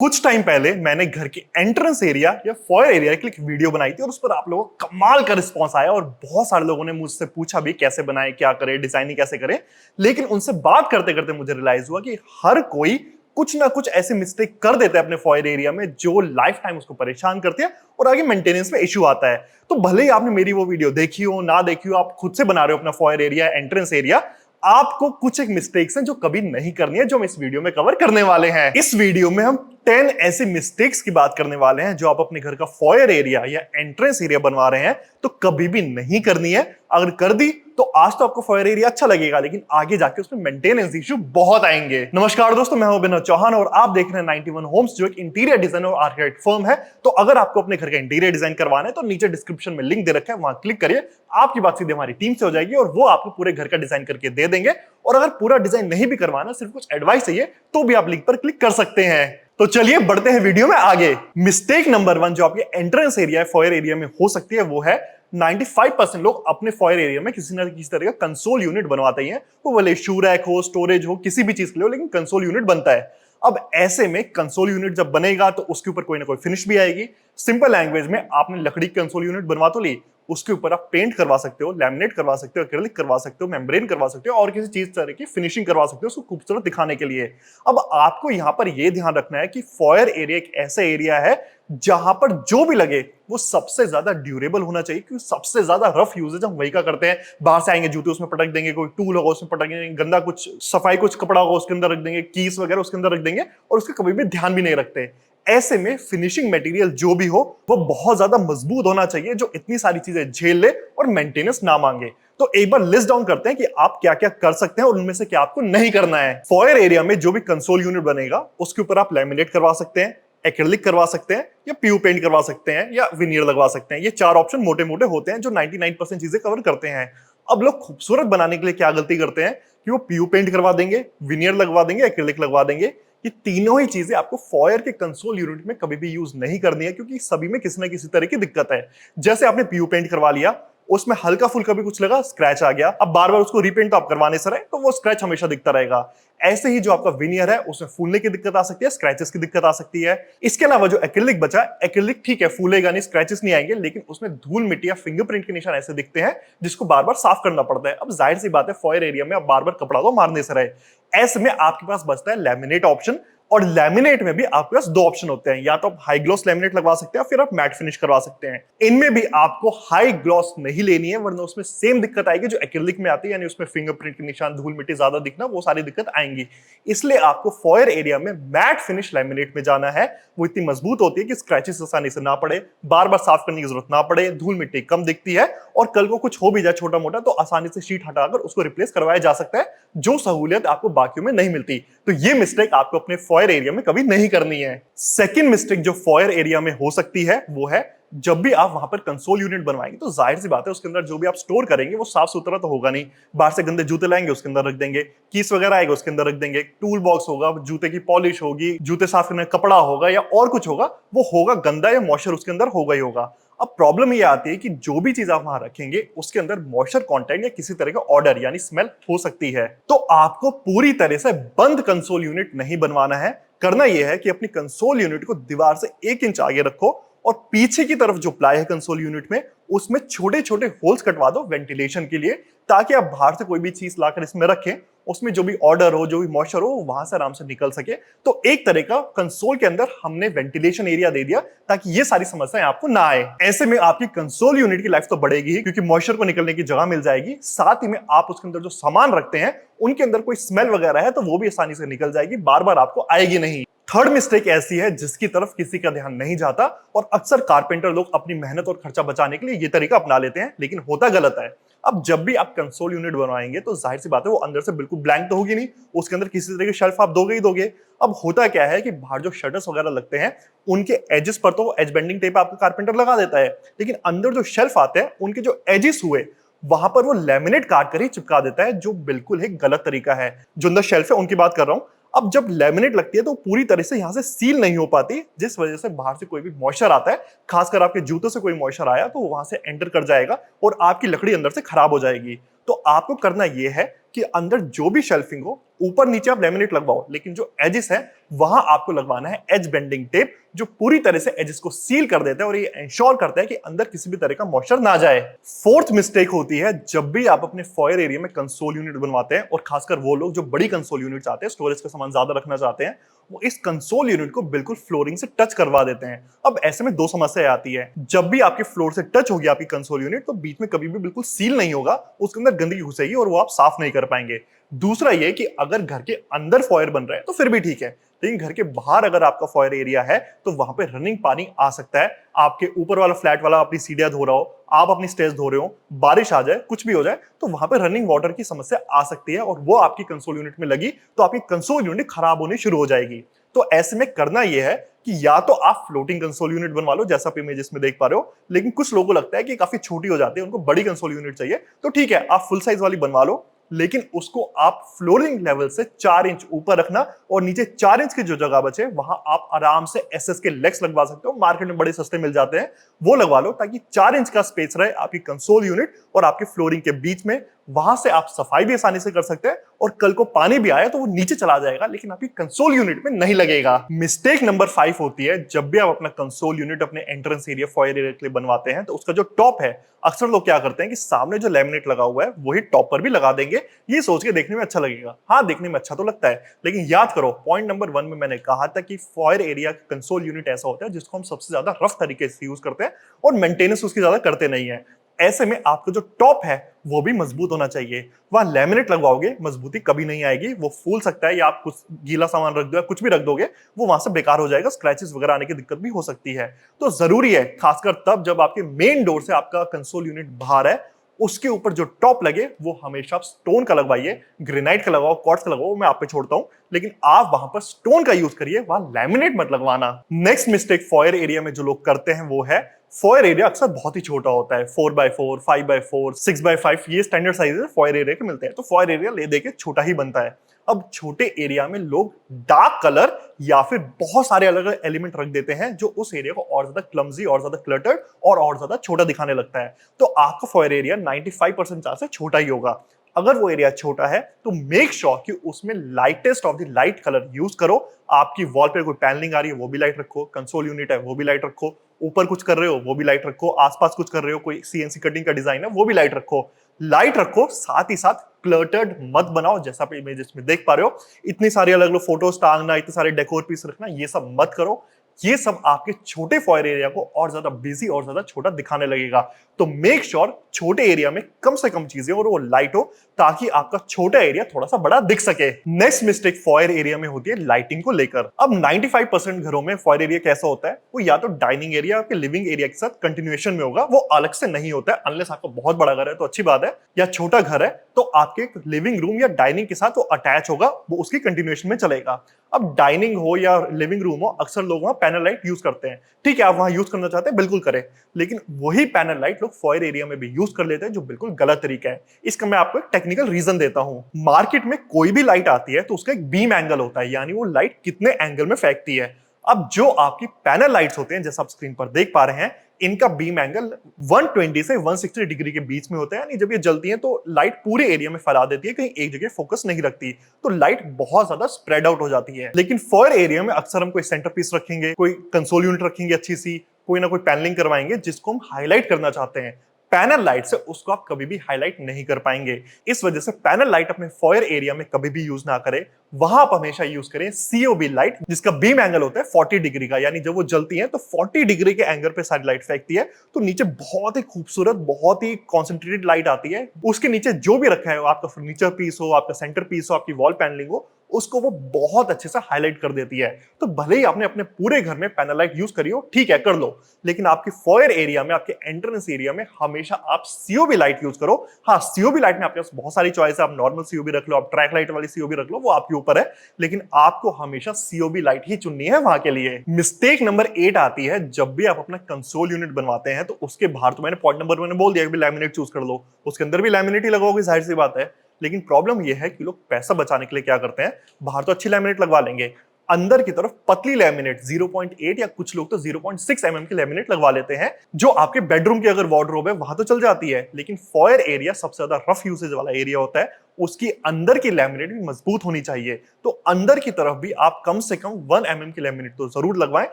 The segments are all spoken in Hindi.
कुछ टाइम पहले मैंने घर के एंट्रेंस एरिया या फॉयर एरिया के लिए एक वीडियो बनाई थी और उस पर आप लोगों को कमाल का रिस्पांस आया और बहुत सारे लोगों ने मुझसे पूछा भी कैसे बनाए, क्या करे, डिजाइनिंग कैसे करे। लेकिन उनसे बात करते करते मुझे रियलाइज हुआ कि हर कोई कुछ ना कुछ ऐसे मिस्टेक कर देता है अपने फॉयर एरिया में जो लाइफ टाइम उसको परेशान करती है और आगे मेंटेनेंस में इश्यू आता है। तो भले ही आपने मेरी वो वीडियो देखी हो ना देखी हो, आप खुद से बना रहे हो अपना फॉयर एरिया, एंट्रेंस एरिया, आपको कुछ एक मिस्टेक्स हैं जो कभी नहीं करनी है, जो हम इस वीडियो में कवर करने वाले हैं। इस वीडियो में हम 10 ऐसे मिस्टेक्स की बात करने वाले हैं जो आप अपने घर का फॉयर एरिया या एंट्रेंस एरिया बनवा रहे हैं तो कभी भी नहीं करनी है। अगर कर दी तो आज तो आपको फॉयर एरिया अच्छा लगेगा, लेकिन आगे जाके उसमें मेंटेनेंस इश्यू बहुत आएंगे। नमस्कार दोस्तों, मैं हूं अभिनव चौहान और आप देख रहे हैं 91 होम्स, जो एक इंटीरियर डिजाइन और आर्किटेक्ट फर्म है। तो अगर आपको अपने घर का इंटीरियर डिजाइन करवाना है तो नीचे डिस्क्रिप्शन में लिंक दे रखा है, वहां क्लिक करिए। आपकी बात सीधे हमारी टीम से हो जाएगी और वो आपको पूरे घर का डिजाइन करके दे देंगे। और अगर पूरा डिजाइन नहीं भी करवाना, सिर्फ कुछ एडवाइस चाहिए, तो भी आप लिंक पर क्लिक कर सकते हैं। तो चलिए बढ़ते हैं वीडियो में आगे। मिस्टेक नंबर 1 जो आपके एंट्रेंस एरिया फॉयर एरिया में हो सकती है वो है 95% लोग अपने फॉयर एरिया में किसी न किसी तरह का कंसोल यूनिट बनवाते ही हैं। वो भले शू रैक हो, स्टोरेज हो, किसी भी चीज के लिए हो, लेकिन कंसोल यूनिट बनता है। अब ऐसे में कंसोल यूनिट जब बनेगा तो उसके ऊपर कोई ना कोई फिनिश भी आएगी। सिंपल लैंग्वेज में आपने लकड़ी की कंसोल यूनिट बनवा तो ली, उसके ऊपर आप पेंट करवा सकते हो, लैमिनेट करवा सकते हो, एक्रिलिक करवा सकते हो, मेम्ब्रेन करवा सकते हो और किसी चीज तरह की फिनिशिंग करवा सकते हो उसको खूबसूरत दिखाने के लिए। अब आपको यहां पर यह ध्यान रखना है कि फॉयर एरिया एक ऐसा एरिया है जहां पर जो भी लगे वो सबसे ज्यादा ड्यूरेबल होना चाहिए, क्योंकि सबसे ज्यादा रफ यूजेज हम वही का करते हैं। बाहर से आएंगे, जूते उसमें पटक देंगे, कोई टूल होगा उसमें पटक देंगे, गंदा कुछ सफाई कुछ कपड़ा होगा उसके अंदर रख देंगे, कीस वगैरह उसके अंदर रख देंगे और उसका कभी भी ध्यान भी नहीं रखते। ऐसे में फिनिशिंग मटेरियल जो भी हो वो बहुत ज्यादा मजबूत होना चाहिए, जो इतनी सारी चीजें झेल ले और मेंटेनेंस ना मांगे। तो एक बार लिस्ट डाउन करते हैं कि आप क्या क्या कर सकते हैं और उनमें से क्या आपको नहीं करना है। फॉयर एरिया में जो भी कंसोल यूनिट बनेगा उसके ऊपर आप लैमिनेट करवा सकते हैं, एक्रिलिक करवा सकते हैं या पीयू पेंट करवा सकते हैं या विनियर लगवा सकते हैं। ये 4 ऑप्शन मोटे मोटे होते हैं जो 99% चीजें कवर करते हैं। अब लोग खूबसूरत बनाने के लिए क्या गलती करते हैं कि वो पीयू पेंट करवा देंगे, विनियर लगवा देंगे, एक्रिलिक लगवा देंगे। ये तीनों ही चीजें आपको फॉयर के कंसोल यूनिट में कभी भी यूज नहीं करनी है, क्योंकि सभी में किसी ना किसी तरह की दिक्कत है। जैसे आपने पीयू पेंट करवा लिया, उसमें हल्का फुल्का भी कुछ लगा, स्क्रैच आ गया, अब बार बार उसको रीपेंट तो आप करवाने से रहे तो वो स्क्रैच हमेशा दिखता रहेगा। ऐसे ही जो आपका विनियर है उसमें फूलने की दिक्कत आ सकती है, स्क्रैचेस की दिक्कत आ सकती है। इसके अलावा जो एक्रिलिक बचा, एक्रिलिक ठीक है फूलेगा नहीं, स्क्रैचेस नहीं आएंगे, लेकिन उसमें धूल मिट्टी या फिंगरप्रिंट के निशान ऐसे दिखते हैं जिसको बार बार साफ करना पड़ता है। अब जाहिर सी बात है फॉयर एरिया में आप बार बार कपड़ा तो मारने से रहे। ऐसे में आपके पास बचता है लैमिनेट ऑप्शन। और लैमिनेट में भी आपके पास 2 ऑप्शन होते हैं, या तो आप हाई ग्लॉस लैमिनेट लगवा सकते हैं फिर आप मैट फिनिश करवा सकते हैं। इनमें भी आपको हाई ग्लॉस नहीं लेनी है, वरना उसमें सेम दिक्कत आएगी जो एक्रिलिक में आती है, यानी उसमें फिंगरप्रिंट के निशान, धूल मिट्टी ज्यादा दिखना, वो सारी दिक्कत आएंगी। इसलिए आपको फॉयर एरिया में मैट फिनिश लैमिनेट में जाना है। वो इतनी मजबूत होती है कि स्क्रैचेस आसानी से ना पड़े, बार बार साफ करने की जरूरत ना पड़े, धूल मिट्टी कम दिखती है और कल को कुछ हो भी जाए छोटा मोटा तो आसानी से शीट हटाकर उसको रिप्लेस करवाया जा सकता है, जो सहूलियत आपको बाकियों में नहीं मिलती। तो ये मिस्टेक आपको अपने फॉयर एरिया में कभी नहीं करनी है। सेकंड मिस्टेक जो फॉयर एरिया में हो सकती है वो है जब भी आप वहां पर कंसोल यूनिट बनवाएंगे तो जाहिर सी बात है उसके अंदर जो भी आप स्टोर करेंगे वो साफ सुथरा तो होगा नहीं। बाहर से गंदे जूते लाएंगे उसके अंदर रख देंगे, कीस वगैरह आएगा उसके अंदर रख देंगे, टूल बॉक्स होगा, जूते की पॉलिश होगी, जूते साफ करने का कपड़ा होगा या और कुछ होगा, वो होगा गंदा या मॉइस्चर उसके अंदर होगा ही होगा। अब प्रॉब्लम ये आती है कि जो भी चीज आप वहां रखेंगे उसके अंदर मॉइस्चर कंटेंट या किसी तरह का ऑर्डर यानी स्मेल हो सकती है। तो आपको पूरी तरह से बंद कंसोल यूनिट नहीं बनवाना है। करना यह है कि अपनी कंसोल यूनिट को दीवार से 1 इंच आगे रखो और पीछे की तरफ जो प्लाई है कंसोल यूनिट में उसमें छोटे छोटे होल्स कटवा दो वेंटिलेशन के लिए, ताकि आप बाहर से कोई भी चीज लाकर इसमें रखें, उसमें जो भी ऑर्डर हो, जो भी मॉइस्चर हो, वहां से आराम से निकल सके। तो एक तरह का कंसोल के अंदर हमने वेंटिलेशन एरिया दे दिया ताकि ये सारी समस्याएं आपको ना आए। ऐसे में आपकी कंसोल यूनिट की लाइफ तो बढ़ेगी ही, क्योंकि मॉइस्चर को निकलने की जगह मिल जाएगी। साथ ही में आप उसके अंदर जो सामान रखते हैं उनके अंदर कोई स्मेल वगैरह है तो वो भी आसानी से निकल जाएगी, बार बार आपको आएगी नहीं। थर्ड मिस्टेक ऐसी है जिसकी तरफ किसी का ध्यान नहीं जाता और अक्सर कारपेंटर लोग अपनी मेहनत और खर्चा बचाने के लिए ये तरीका अपना लेते हैं, लेकिन होता गलत है। अब जब भी आप कंसोल यूनिट बनवाएंगे तो जाहिर सी बात है वो अंदर से बिल्कुल ब्लैंक तो होगी नहीं, उसके अंदर किसी तरह की शेल्फ आप दोगे ही दोगे। अब होता क्या है कि बाहर जो शटर्स वगैरह लगते हैं उनके एजेस पर तो एज बेंडिंग टेप आपका कारपेंटर लगा देता है, लेकिन अंदर जो शेल्फ आते हैं उनके जो एजेस हुए वहां पर वो लेमिनेट काट कर ही चिपका देता है, जो बिल्कुल ही गलत तरीका है। जो अंदर शेल्फ है उनकी बात कर रहा हूं। अब जब लेमिनेट लगती है तो पूरी तरह से यहां से सील नहीं हो पाती, जिस वजह से बाहर से कोई भी मॉइस्चर आता है, खासकर आपके जूतों से कोई मॉइस्चर आया तो वहां से एंटर कर जाएगा और आपकी लकड़ी अंदर से खराब हो जाएगी। तो आपको करना यह है कि अंदर जो भी शेल्फिंग हो ऊपर नीचे आप लेमिनेट लगवाओ, लेकिन जो एजेस है वहां आपको लगवाना है एज बेंडिंग टेप, जो पूरी तरह से एजेस को सील कर देता है और ये इंश्योर करता है कि अंदर किसी भी तरह का मॉइस्चर ना जाए। फोर्थ मिस्टेक होती है जब भी आप अपने फॉयर एरिया में कंसोल यूनिट बनवाते हैं, और खासकर वो लोग जो बड़ी कंसोल यूनिट चाहते हैं, स्टोरेज का सामान ज्यादा रखना चाहते हैं, वो इस कंसोल यूनिट को बिल्कुल फ्लोरिंग से टच करवा देते हैं। अब ऐसे में दो समस्या आती है। जब भी आपके फ्लोर से टच होगी आपकी कंसोल यूनिट, तो बीच में कभी भी बिल्कुल सील नहीं होगा, उसके अंदर गंदगी घुसेगी और वो आप साफ नहीं कर पाएंगे। दूसरा ये कि अगर घर के अंदर फॉयर बन रहा है तो फिर भी ठीक है, लेकिन घर के बाहर अगर आपका फॉयर एरिया है तो वहां पे रनिंग पानी आ सकता है। आपके ऊपर वाला फ्लैट वाला अपनी सीढ़ियां धो रहा हो, आप अपनी स्टेज धो रहे हो, बारिश आ जाए, कुछ भी हो जाए, तो वहां पे रनिंग वाटर की समस्या आ सकती है, और वो आपकी कंसोल यूनिट में लगी तो आपकी कंसोल यूनिट खराब होनी शुरू हो जाएगी। तो ऐसे में करना यह है कि या तो आप फ्लोटिंग कंसोल यूनिट बनवा लो, जैसा आप इमेजेस में देख पा रहे हो, लेकिन कुछ लोगों को लगता है कि काफी छोटी हो जाती है, उनको बड़ी कंसोल यूनिट चाहिए, तो ठीक है, आप फुल साइज वाली बनवा लो, लेकिन उसको आप फ्लोरिंग लेवल से 4 इंच ऊपर रखना, और नीचे 4 इंच की जो जगह बचे वहां आप आराम से एसएस के लेग्स लगवा सकते हो, मार्केट में बड़े सस्ते मिल जाते हैं, वो लगवा लो, ताकि 4 इंच का स्पेस रहे आपकी कंसोल यूनिट और आपकी फ्लोरिंग के बीच में। वहां से आप सफाई भी आसानी से कर सकते हैं, और कल को पानी भी आया तो वो नीचे चला जाएगा, लेकिन आपकी कंसोल यूनिट में नहीं लगेगा। मिस्टेक नंबर 5 होती है जब भी आप अपना कंसोल यूनिट अपने एंट्रेंस एरिया, फॉयर एरिया के लिए बनवाते हैं, तो उसका जो टॉप है, अक्सर लोग क्या करते हैं कि सामने जो लैमिनेट लगा हुआ है वही टॉप पर भी लगा देंगे, ये सोच के देखने में अच्छा लगेगा। हाँ, देखने में अच्छा तो लगता है, लेकिन याद करो, पॉइंट नंबर 1 में मैंने कहा था कि फॉयर एरिया कंसोल यूनिट ऐसा होता है जिसको हम सबसे ज्यादा रफ तरीके से यूज करते हैं और मेंटेनेंस उसकी ज्यादा करते नहीं है। ऐसे में आपका जो टॉप है वो भी मजबूत होना चाहिए। वहां लैमिनेट लगवाओगे, मजबूती कभी नहीं आएगी, वो फूल सकता है, या आप कुछ गीला सामान रख दो या कुछ भी रख दोगे, वो वहां से बेकार हो जाएगा, स्क्रैचेस वगैरह आने की दिक्कत भी हो सकती है। तो जरूरी है, खासकर तब जब आपके मेन डोर से आपका कंसोल यूनिट बाहर है, उसके ऊपर जो टॉप लगे वो हमेशा आप स्टोन का लगवाइए, ग्रेनाइट का लगाओ, क्वार्ट्ज का लगाओ, मैं आप पे छोड़ता हूं, लेकिन आप वहां पर स्टोन का यूज करिए, वहां लैमिनेट मत लगवाना। नेक्स्ट मिस्टेक फॉयर एरिया में जो लोग करते हैं वो है, फॉयर एरिया अक्सर बहुत ही छोटा होता है, 4x4, 5x4, 6x5, ये स्टैंडर्ड साइज फॉयर एरिया के मिलते हैं, तो फॉयर एरिया ले दे के छोटा ही बनता है। अब छोटे एरिया में लोग डार्क कलर या फिर बहुत सारे अलग अलग एलिमेंट रख देते हैं, जो उस एरिया को और ज्यादा क्लमजी, और ज्यादा क्लटर्ड और ज्यादा छोटा दिखाने लगता है। तो आपका फॉयर एरिया 95% चांस से छोटा ही होगा। अगर वो एरिया छोटा है तो मेक श्योर कि उसमें lightest of the light colour use करो। आपकी वॉल पे कोई पैनलिंग आ रही है वो भी लाइट रखो, कंसोल यूनिट है वो भी लाइट रखो, ऊपर कुछ कर रहे हो वो भी लाइट रखो, आसपास कुछ कर रहे हो, कोई सीएनसी कटिंग का डिजाइन है वो भी लाइट रखो। लाइट रखो, साथ ही साथ क्लटर्ड मत बनाओ, जैसा आप इमेजेस में देख पा रहे हो। इतनी सारी अलग अलग फोटोज टांगना, इतने सारे डेकोर पीस रखना, ये सब मत करो। ये सब आपके छोटे फॉयर एरिया को और ज्यादा बिजी और ज्यादा छोटा दिखाने लगेगा। तो मेक श्योर छोटे एरिया में कम से कम चीजें और वो लाइट हो, ताकि आपका छोटा एरिया थोड़ा सा बड़ा दिख सके। नेक्स्ट मिस्टेक फॉयर एरिया में होती है लाइटिंग को लेकर। अब 95% घरों में फॉयर एरिया कैसा होता है, वो या तो डाइनिंग एरिया आपके लिविंग एरिया के साथ कंटिन्यूएशन में होगा, वो अलग से नहीं होता है, अनलेस आपका बहुत बड़ा घर है तो अच्छी बात है, या छोटा घर है तो आपके लिविंग रूम या डाइनिंग के साथ वो अटैच होगा, वो उसकी कंटिन्यूएशन में चलेगा। अब डाइनिंग हो या लिविंग रूम हो, अक्सर लोग वहां पैनल लाइट यूज करते हैं, ठीक है, आप वहां यूज करना चाहते हैं बिल्कुल करें, लेकिन वही पैनल लाइट लोग फॉयर एरिया में भी यूज कर लेते हैं, जो बिल्कुल गलत तरीका है। इसका मैं आपको एक टेक्निकल रीजन देता हूं। मार्केट में कोई भी लाइट आती है तो उसका एक बीम एंगल होता है, यानी वो लाइट कितने एंगल में फेंकती है। अब जो आपकी पैनल लाइट्स होते हैं, जैसा आप स्क्रीन पर देख पा रहे हैं, इनका बीम एंगल 120 से 160 डिग्री के बीच में होता है, यानी जब ये जलती हैं तो लाइट पूरे एरिया में फैला देती है, कहीं एक जगह फोकस नहीं रखती, तो लाइट बहुत ज्यादा स्प्रेड आउट हो जाती है। लेकिन फॉयर एरिया में अक्सर हम कोई सेंटर पीस रखेंगे, कोई कंसोल यूनिट रखेंगे अच्छी सी, कोई ना कोई पैनलिंग करवाएंगे जिसको हम हाईलाइट करना चाहते हैं। पैनल लाइट से उसको आप कभी भी हाईलाइट नहीं कर पाएंगे। इस वजह से पैनल लाइट अपने फॉयर एरिया में कभी भी यूज ना करें। वहां आप हमेशा यूज करें सीओबी लाइट, जिसका बीम एंगल होता है 40 डिग्री का, यानी जब वो जलती है तो 40 डिग्री के एंगल पे सारी लाइट फेंकती है, तो नीचे बहुत ही खूबसूरत, बहुत ही कॉन्सेंट्रेटेड लाइट आती है। उसके नीचे जो भी रखा है, आपका फर्नीचर पीस हो, आपका सेंटर पीस हो, आपकी वॉल पैनलिंग हो, उसको वो बहुत अच्छे से हाईलाइट कर देती है। तो भले ही आपने अपने पूरे घर में पैनल लाइट यूज करी हो, ठीक है, कर लो, लेकिन आपके फॉयर एरिया में, आपके एंट्रेंस एरिया में हमेशा आप सीओबी लाइट यूज करो। हाँ, सीओबी लाइट में आपके पास बहुत सारी चॉइस है, आप नॉर्मल सीओबी रख लो, आप ट्रैक लाइट वाली सीओबी रख लो, वो आपके ऊपर है, लेकिन आपको हमेशा सीओबी लाइट ही चुननी है वहां के लिए। मिस्टेक नंबर 8 आती है जब भी आप अपना कंसोल यूनिट बनवाते हैं, तो उसके बाहर, तो मैंने पॉइंट नंबर मैंने बोल दिया कि लैमिनेट चूज कर लो, उसके अंदर भी लैमिनेट ही लगाओगे, जाहिर सी बात है। लेकिन प्रॉब्लम यह है कि लोग पैसा बचाने के लिए क्या करते हैं, बाहर तो अच्छी लैमिनेट लगवा लेंगे, अंदर की तरफ पतली लैमिनेट 0.8 या कुछ लोग तो 0.6 mm की लैमिनेट लगवा लेते हैं, जो आपके बेडरूम की अगर वार्डरोब है वहां तो चल जाती है, लेकिन फॉयर एरिया सबसे ज्यादा रफ यूसेज वाला एरिया होता है, उसकी अंदर की लैमिनेट भी मजबूत होनी चाहिए। तो अंदर की तरफ भी आप कम से कम 1 mm की लैमिनेट तो जरूर लगवाएं,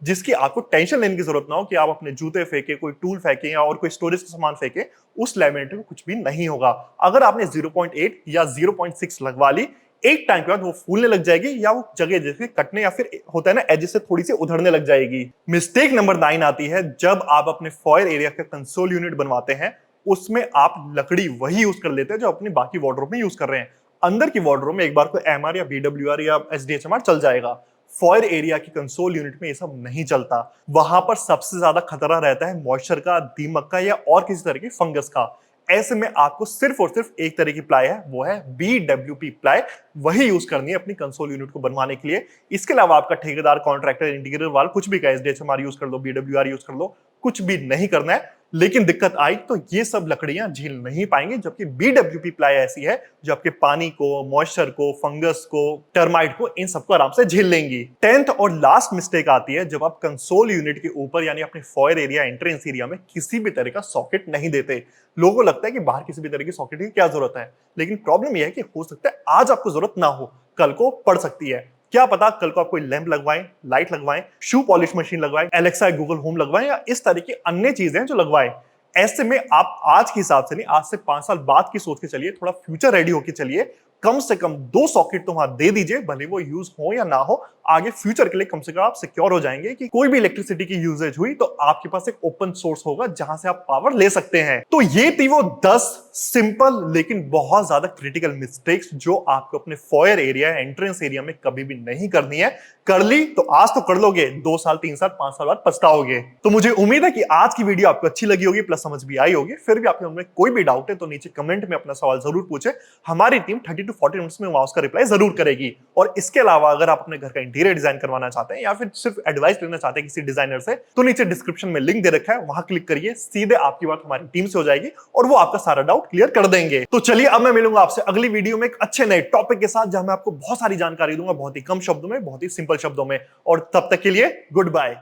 जिसकी आपको टेंशन लेने की जरूरत ना हो कि आप अपने जूते फेंके, कोई टूल फेंके या और कोई स्टोरेज का सामान फेंके, उस लैमिनेट में कुछ भी नहीं होगा। अगर आपने 0.8 या 0.6 लगवा ली, एक टाइम के बाद वो फूलने लग जाएगी या वो जगह जैसे कटने या फिर होता है ना एजेस से थोड़ी सी उधड़ने लग जाएगी। मिस्टेक नंबर 9 आती है जब आप अपने फॉयर एरिया का कंसोल यूनिट बनवाते हैं, उसमें आप लकड़ी वही यूज कर लेते हैं जो अपनी बाकी वार्डरोब में यूज कर रहे हैं। अंदर की वार्डरोब में एक बार को एमआर या बीडब्ल्यूआर या एसडीएचएमआर चल जाएगा, फॉयर एरिया की कंसोल यूनिट में ये सब नहीं चलता। वहां पर सबसे ज्यादा खतरा रहता है मॉइस्चर का, दीमक का या और किसी तरह की फंगस का। ऐसे में आपको सिर्फ और सिर्फ एक तरह की प्लाई है, वो है BWP प्लाई, वही यूज करनी है अपनी कंसोल यूनिट को बनवाने के लिए। इसके अलावा आपका ठेकेदार, कॉन्ट्रैक्टर, इंटीग्रेटर वाल कुछ भी का, एसडीएचएमआर यूज कर लो, बीडब्ल्यूआर यूज कर लो, कुछ भी नहीं करना है। लेकिन दिक्कत आई तो ये सब लकड़ियां झेल नहीं पाएंगे, जबकि BWP प्लाई ऐसी है जो आपके पानी को, मॉइस्चर को, फंगस को, टर्माइट को, इन सबको आराम से झेल लेंगी। 10th और लास्ट मिस्टेक आती है जब आप कंसोल यूनिट के ऊपर यानी अपने फॉयर एरिया, एंट्रेंस एरिया में किसी भी तरह का सॉकेट नहीं देते। लोगों को लगता है कि बाहर किसी भी तरह की सॉकेट की क्या जरूरत है, लेकिन प्रॉब्लम यह है कि हो सकता है आज आपको जरूरत ना हो, कल को पड़ सकती है। क्या पता कल को आप कोई लैंप लगवाएं, लाइट लगवाएं, शू पॉलिश मशीन लगवाएं, एलेक्सा, गूगल होम लगवाएं या इस तरह की अन्य चीजें जो लगवाएं। ऐसे में आप आज के हिसाब से नहीं, आज से 5 साल बाद की सोच के चलिए, थोड़ा फ्यूचर रेडी होके चलिए। कम से कम 2 सॉकेट तो वहां दे दीजिए, भले वो यूज हो या ना हो, आगे फ्यूचर के लिए कम से कम आप सिक्योर हो जाएंगे कि कोई भी इलेक्ट्रिसिटी की यूजेज हुई तो आपके पास एक ओपन सोर्स होगा जहां से आप पावर ले सकते हैं। तो ये थी वो 10 सिंपल लेकिन बहुत ज्यादा क्रिटिकल मिस्टेक्स जो आपको अपने फॉयर एरिया, एंट्रेंस एरिया में कभी भी नहीं करनी है। कर ली तो आज तो कर लोगे, 2 साल, 3 साल, 5 साल बाद पछताओगे। तो मुझे उम्मीद है कि आज की वीडियो आपको अच्छी लगी होगी, प्लस समझ भी आई होगी। फिर भी आपके मन में कोई भी डाउट है तो नीचे कमेंट में अपना सवाल जरूर पूछे, हमारी टीम 30 to 40 मिनट्स में वहां उसका रिप्लाई जरूर करेगी। और इसके अलावा अगर आप अपने घर का इंटीरियर डिजाइन करवाना चाहते हैं या फिर सिर्फ एडवाइस लेना चाहते हैं किसी डिजाइनर से, तो नीचे डिस्क्रिप्शन में लिंक दे रखा है, वहां क्लिक करिए, सीधे आपकी बात हमारी टीम से हो जाएगी और वो आपका सारा डाउट क्लियर कर देंगे। तो चलिए अब मैं मिलूंगा आपसे अगली वीडियो में एक अच्छे नए टॉपिक के साथ, जहां मैं आपको बहुत सारी जानकारी दूंगा, बहुत ही कम शब्दों में, बहुत ही सिंपल शब्दों में। और तब तक के लिए गुड बाय।